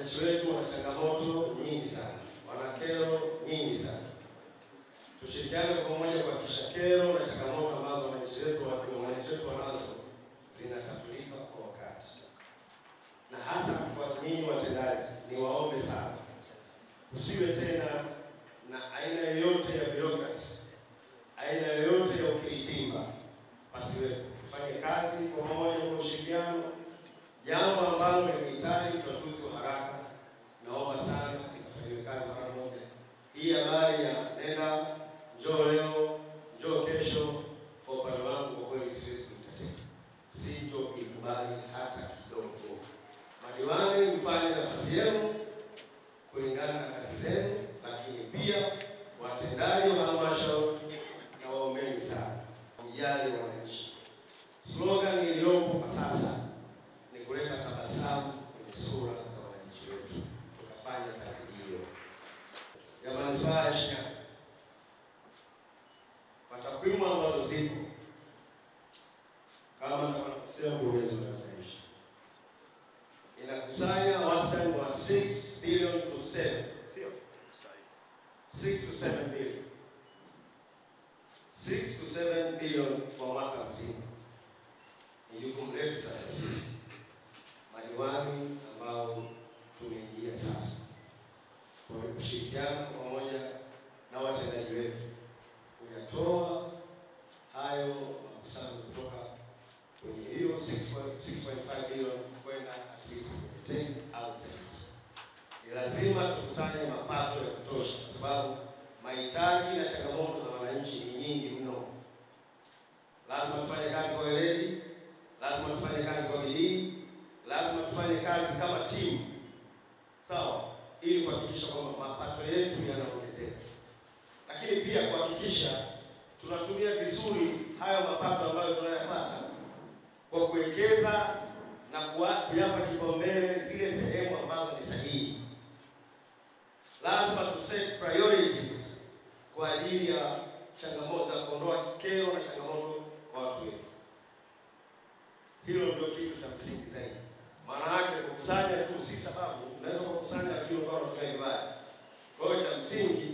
wananchi wetu wana changamoto nyingi sana, wana kero nyingi sana. Tushirikiane kwa pamoja kuhakikisha kero na changamoto ambazo wananchi wetu wanazo zinatatulika kwa wakati. Na hasa kwa ninyi watendaji, niwaombe sana, usiwe tena na aina yoyote ya bureaucracy, aina yoyote ya ukiritimba. Pasiwe, tufanye kazi kwa pamoja kwa ushirikiano. Jambo ambalo linahitaji utatuzi wa haraka, naomba sana ikafanywe kazi mara moja. Hii habari ya nenda, njoo leo, njoo kesho, kwa upande wangu kwa kweli siwezi kuitetea. Sitokubali hata kidogo. Madiwani, mfanye nafasi yenu kulingana na kazi zenu, lakini pia watendaji wa halmashauri na waombeni sana kujali wananchi. Slogan iliyopo kwa sasa ni kuleta tabasamu kwenye sura za wananchi wetu. Tukafanya kazi hiyo. Ya manispaa ya Shinyanga, kwa takwimu ambazo zipo, kama nitakusema mkurugenzi wa Sahihisha, inakusanya wastani wa 6 billion to 7. Sio? 6 to 7 billion. 6 to 7 billion kwa mwaka mzima. Ni jukumu letu sasa sisi madiwani ambao tumeingia sasa, kwa kushirikiana kwa pamoja na watendaji wetu kuyatoa hayo makusanyo kutoka kwenye hiyo 6.5 billion kwenda at least 10 au 7. Ni lazima tukusanye mapato ya kutosha, kwa sababu mahitaji na changamoto za wananchi ni nyingi mno. Lazima tufanye kazi kwa weledi, lazima tufanye kazi kwa bidii, lazima tufanye kazi kama timu, sawa, ili kuhakikisha kwamba mapato yetu yanaongezeka. Lakini pia kuhakikisha tunatumia vizuri hayo mapato ambayo tunayapata kwa kuwekeza na kuyapa kipaumbele zile sehemu ambazo ni sahihi. Lazima tu set priorities kwa ajili ya changamoto za kuondoa kero na changamoto kwa watu wetu. Hilo ndio kitu cha msingi zaidi. Maana yake kukusanya tu si sababu, unaweza kukusanya lakini ukawa unatumia vibaya. Kwa hiyo cha msingi